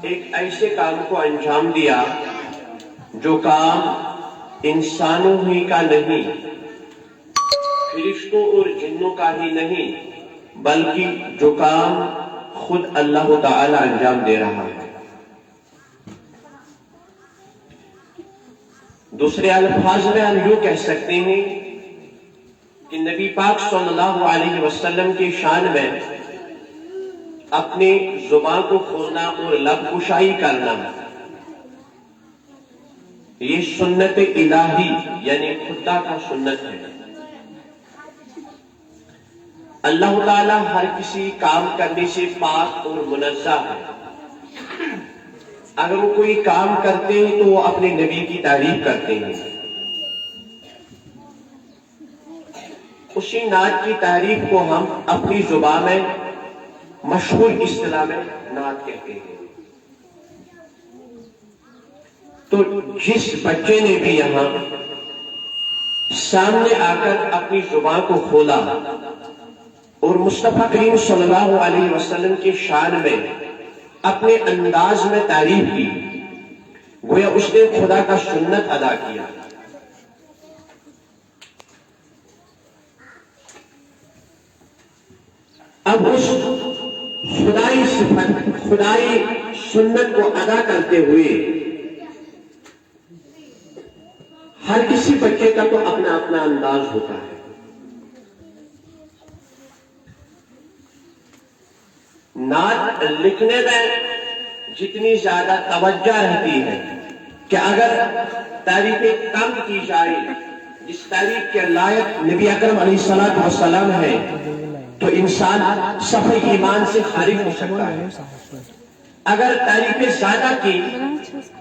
ایک ایسے کام کو انجام دیا جو کام انسانوں ہی کا نہیں، فرشتوں اور جنوں کا ہی نہیں، بلکہ جو کام خود اللہ تعالی انجام دے رہا ہے۔ دوسرے الفاظ میں ہم یوں کہہ سکتے ہیں کہ نبی پاک صلی اللہ علیہ وسلم کی شان میں اپنے زبان کو کھولنا اور لب کشائی کرنا یہ سنت الہی یعنی خدا کا سنت ہے۔ اللہ تعالیٰ ہر کسی کام کرنے سے پاک اور منزہ ہے۔ اگر وہ کوئی کام کرتے ہیں تو وہ اپنے نبی کی تعریف کرتے ہیں، اسی نعت کی تعریف کو ہم اپنی زبان میں مشہور اصطلاح میں نعت کہتے ہیں۔ تو جس بچے نے بھی یہاں سامنے آ کر اپنی زبان کو کھولا اور مصطفیٰ کریم صلی اللہ علیہ وسلم کی شان میں اپنے انداز میں تعریف کی، گویا اس نے خدا کا سنت ادا کیا۔ اب اس خدائی صفت، خدائی سنت کو ادا کرتے ہوئے ہر کسی بچے کا تو اپنا اپنا انداز ہوتا ہے۔ نعت لکھنے میں جتنی زیادہ توجہ رہتی ہے کہ اگر تعریفیں کم کی جائے، جس تعریف کے لائق نبی اکرم علیہ السلام ہے، تو انسان صفحے ایمان سے خارج ہو سکتا ہے۔ اگر تعریفیں زیادہ کی،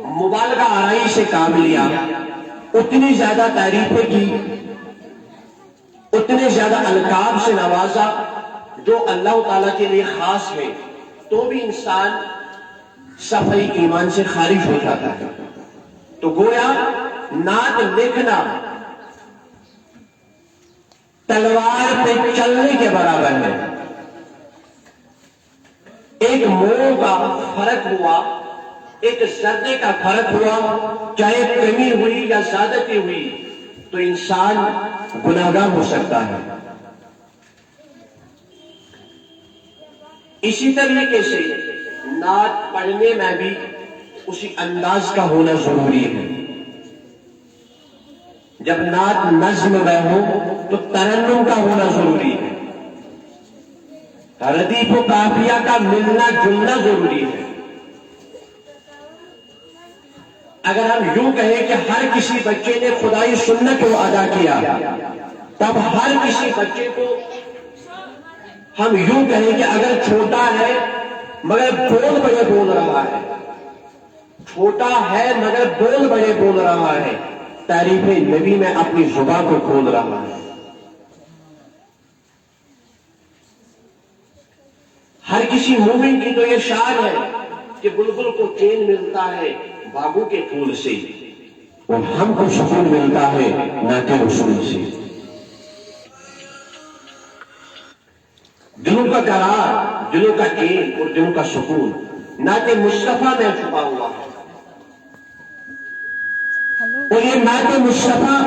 مبالغہ آرائی سے کام لیا، اتنی زیادہ تعریفیں کی، اتنے زیادہ القاب سے نوازا جو اللہ تعالیٰ کے لیے خاص ہے، تو بھی انسان صفحے ایمان سے خارج ہو جاتا ہے۔ تو گویا نعت لکھنا تلوار پہ چلنے کے برابر ہے۔ ایک مو کا فرق ہوا، ایک ذرے کا فرق ہوا، چاہے کمی ہوئی یا زیادتی ہوئی، تو انسان گناہگار ہو سکتا ہے۔ اسی طریقے سے نعت پڑھنے میں بھی اسی انداز کا ہونا ضروری ہے۔ جب نعت نظم میں ہو تو ترنم کا ہونا ضروری ہے، ردیف و قافیہ کا ملنا جلنا ضروری ہے۔ اگر ہم یوں کہیں کہ ہر کسی بچے نے خدائی سنت کو ادا کیا، تب ہر کسی بچے کو ہم یوں کہیں کہ اگر چھوٹا ہے مگر بول بڑے بول رہا ہے، چھوٹا ہے مگر بول بڑے بول رہا ہے، تعریف نبی میں اپنی زبان کو کھول رہا ہے۔ ہر کسی مومن کی تو یہ شان ہے کہ بلبل کو چین ملتا ہے باغوں کے پھول سے، اور ہم کو سکون ملتا ہے نعت رسول سے۔ دلوں کا قرار، دلوں کا چین اور دلوں کا سکون نعت مصطفیٰ میں چھپا ہوا ہے۔ اور یہ نعت مصطفیٰ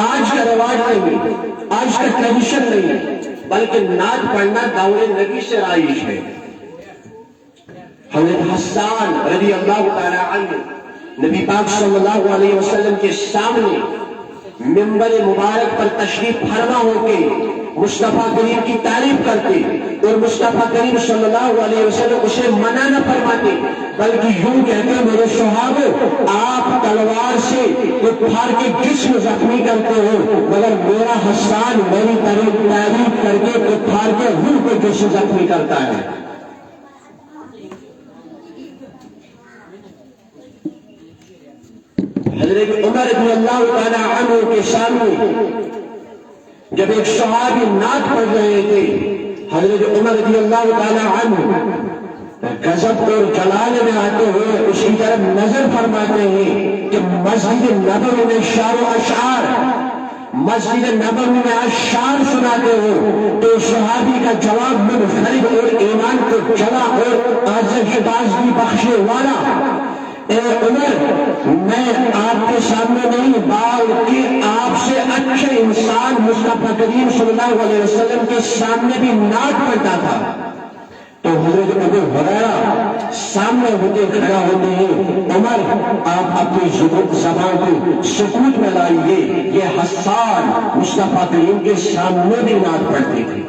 آج کا رواج نہیں، آج کا ٹریڈیشن نہیں، بلکہ نعت پڑھنا دور نبی سے رائج ہے۔ حضرت حسان رضی اللہ تعالی عنہ نبی پاک صلی اللہ علیہ وسلم کے سامنے منبر مبارک پر تشریف فرما ہو کے مصطفیٰ کریم کی تعریف کرتے، اور مصطفیٰ کریم صلی اللہ علیہ وسلم اسے منع نہ فرماتے، بلکہ یوں کہتے میرے صحابہ آپ تلوار سے کفار کے جسم زخمی کرتے ہو، مگر میرا حسان میری تعریف کر کے کفار کے روح کو جسم زخمی کرتا ہے۔ حضرت عمر رضی اللہ تعالی عنہ کے سامنے جب ایک صحابی نعت پڑھ رہے تھے، حضرت عمر رضی اللہ تعالی عنہ غضب اور جلال میں آتے ہوئے اس کی طرف نظر فرماتے ہیں کہ مسجد نبوی میں شعر و اشعار مسجد نبوی میں اشعار سناتے ہو تو صحابی کا جواب منفرد اور ایمان کو جلا اور آزادگی بخشنے والا، اے عمر میں آپ کے سامنے نہیں بلکہ آپ سے اچھے انسان مصطفیٰ کریم صلی اللہ علیہ وسلم کے سامنے بھی نعت پڑھتا تھا۔ تو حضرت ابو ہریرہ سامنے ہوتے کھڑا ہوتے ہیں، عمر آپ اپنی زبان کو سکوت میں لائیے، یہ حسان مصطفیٰ کریم کے سامنے بھی نعت پڑھتے تھے۔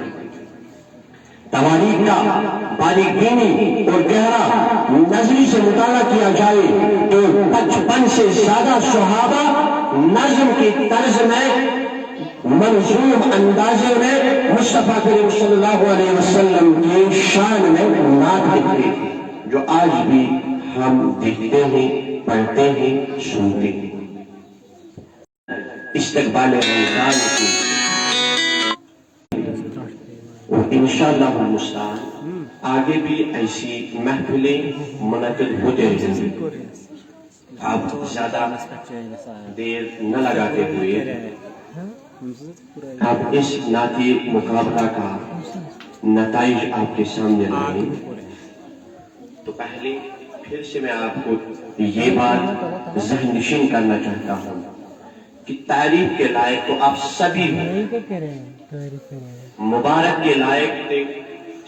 تواریخ کا باریک بینی اور گہرا نظری سے مطالعہ کیا جائے تو 55 سے زیادہ صحابہ نظم کی طرز میں منظوم اندازے میں مصطفیٰ کریم صلی اللہ علیہ وسلم کی شان میں نعت لکھتے تھے، جو آج بھی ہم دیکھتے ہیں، پڑھتے ہیں، سنتے ہیں۔ استقبال رمضان کی اور انشاءاللہ المستعان آگے بھی ایسی محفلیں منعقد ہوتے رہیں گی۔ آپ زیادہ دیر نہ لگاتے ہوئے آپ اس نعتی مقابلہ کا نتائج آپ کے سامنے لائیں۔ تو پہلے پھر سے میں آپ کو یہ بات ذہن نشین کرنا چاہتا ہوں کہ تعریف کے لائق تو آپ سبھی مبارک کے لائق تھے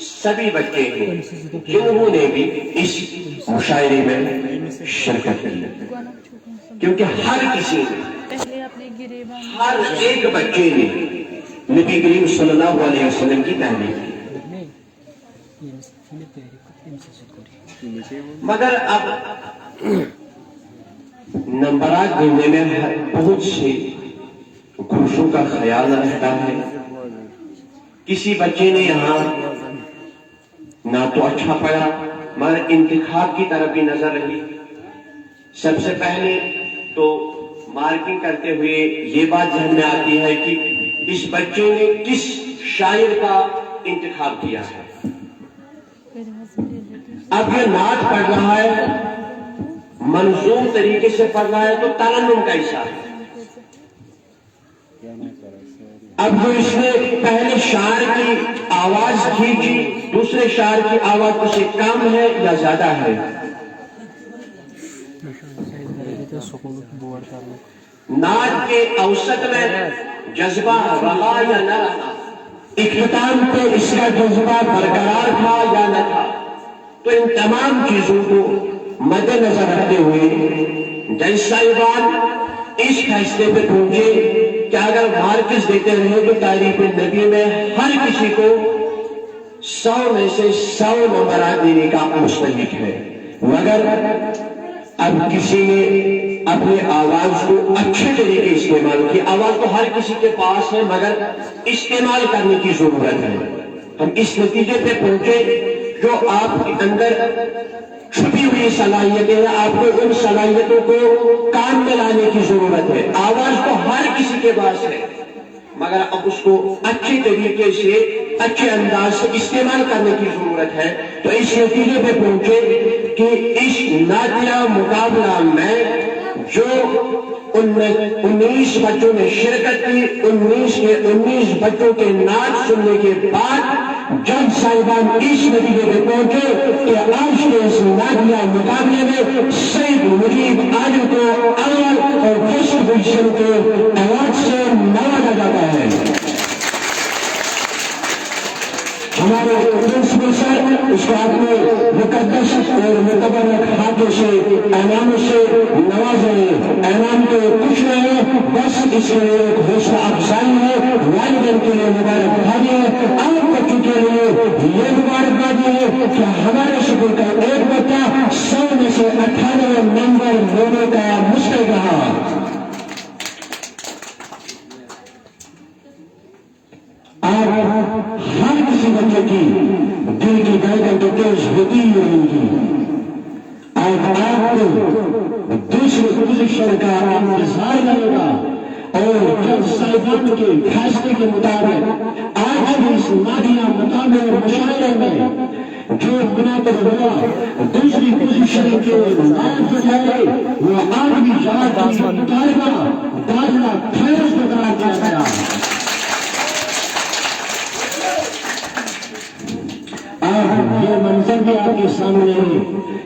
سبھی بچے ہیں جنہوں نے بھی اس مشاعرے میں شرکت کی، کیونکہ ہر کسی نے، ہر ایک بچے نے نبی کریم صلی اللہ علیہ وسلم کی تعریف کی۔ مگر اب نمبرات دینے میں بہت سے گوشوں کا خیال رہتا ہے۔ کسی بچے نے یہاں نہ تو اچھا پڑھا مگر انتخاب کی طرف بھی نظر رہی۔ سب سے پہلے تو مارکنگ کرتے ہوئے یہ بات ذہن میں آتی ہے کہ اس بچے نے کس شاعر کا انتخاب کیا ہے۔ اب یہ نعت پڑھ رہا ہے، منظوم طریقے سے پڑھ رہا ہے تو ترنم کیسا ہے۔ اب جو اس نے پہلے شاعر کی آواز کھینچی، دوسرے شاعر کی آواز اس سے کم ہے یا زیادہ ہے؟ نعت کے اوسط میں جذبہ رہا یا نہ رہا، اختتام پہ اس کا جذبہ برقرار تھا یا نہ تھا۔ تو ان تمام چیزوں کو مد نظر رکھتے ہوئے جج صاحبان اس فیصلے پہ پہنچے کہ اگر مارکس دیتے رہے تو تعریف نبی میں ہر کسی کو 100 میں سے 100 نمبرات دینے کا مستحق ہے، مگر اب کسی نے اپنی آواز کو اچھے طریقے استعمال کی۔ آواز تو ہر کسی کے پاس ہے مگر استعمال کرنے کی ضرورت ہے۔ ہم اس نتیجے پہ پہنچے جو آپ کے اندر چھپی ہوئی صلاحیتیں ہیں، آپ کو ان صلاحیتوں کو کام میں لانے کی ضرورت ہے۔ آواز تو ہر کسی کے پاس ہے مگر اب اس کو اچھے طریقے سے، اچھے انداز سے استعمال کرنے کی ضرورت ہے۔ تو اس نتیجے پہ پہنچے کہ اس نعتیہ مقابلہ میں جو 19 بچوں نے شرکت کی، 19 بچوں کے نعت سننے کے بعد جج صاحبان اس نتیجے پہ پہنچے کہ آج کے اس نعتیہ مقابلے میں سید مجیب عالم کو اول اور فرسٹ پوزیشن کے ایوارڈ سے نوازا جاتا ہے۔ ہمارے پرنسپل سر اس کو اپنے مقدس اور متبرک ہاتھوں سے انعاموں سے نوازیں۔ انعام تو کچھ نہیں، بس اس میں ایک حوصلہ افزائی ہے۔ والدین کے لیے مبارکباد ہے، اور بچوں کے لیے یہ مبارکباد ہے کہ ہمارے اسکول کا ایک بچہ 100 میں سے 98 نمبر لینے کا مستحق رہا۔ ہر کسی بچے کی دل کی دھڑکن تو تیز ہوتی ہی رہے گی۔ آج آپ کو دوسرے پوزیشن کا انتظار کرے گا اور جج صاحبان کے فیصلے کے مطابق آج بھی اس نعتیہ مقابلے اور مشاعرے میں جو منعقد ہوا دوسری پوزیشن کے نائب جو ہے وہ آج بھی جماعت کا مطالبہ داخلہ فیض کو قرار دیا ہے۔ بھی آپ کے سامنے ہے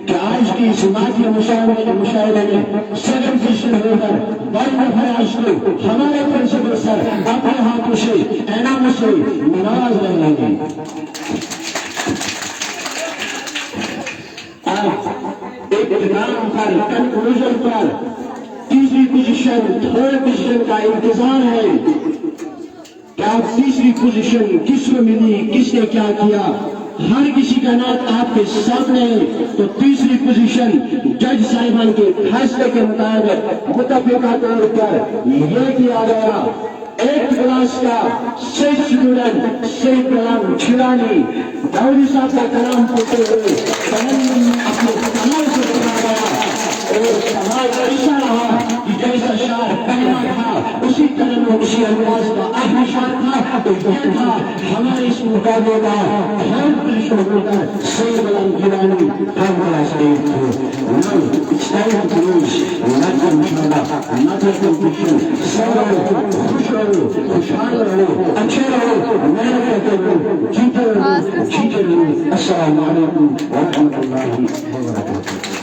کہ آج کی سماجی مشاعرے میں سیون فیصد ہو کر بڑے فیاض کو ہمارے پرنسپل سر اپنے ہاتھوں سے انعام سے ناراض رہیں گے. اختتام پر کنکلوژن پر تیسری پوزیشن تھرڈ پوزیشن کا انتظار ہے کہ آپ تیسری پوزیشن کس کو ملی, کس نے کیا کیا, ہر کسی کا نام آپ کے سامنے ہے. تو تیسری پوزیشن جج صاحبان کے فیصلے کے مطابق متفقہ طور پر یہ کیا گیا. 8 کلاس کا سیٹ اسٹوڈنٹ سید کلام چھڑانی داؤدی صاحب کا کلام پڑھتے ہوئے اپنے کمال سے پڑھا گیا اور سماج ایسا رہا کہ جیسا شعر پہلا تھا اسی طرح میں اسی انداز کا آخری شعر تھا. تو یہ تھا ہمارے اس مقابلے کا ہر پوزیشن ہو کر سید کلام چھڑانی ہم کلاس 8 تھے. Now it's time to lose, not inshallah, not a competition. خوش رہو, خوشحال رہو, اچھے رہو, محنت کرتے رہو, جیتے رہو. السلام علیکم ورحمۃ اللہ وبرکاتہ.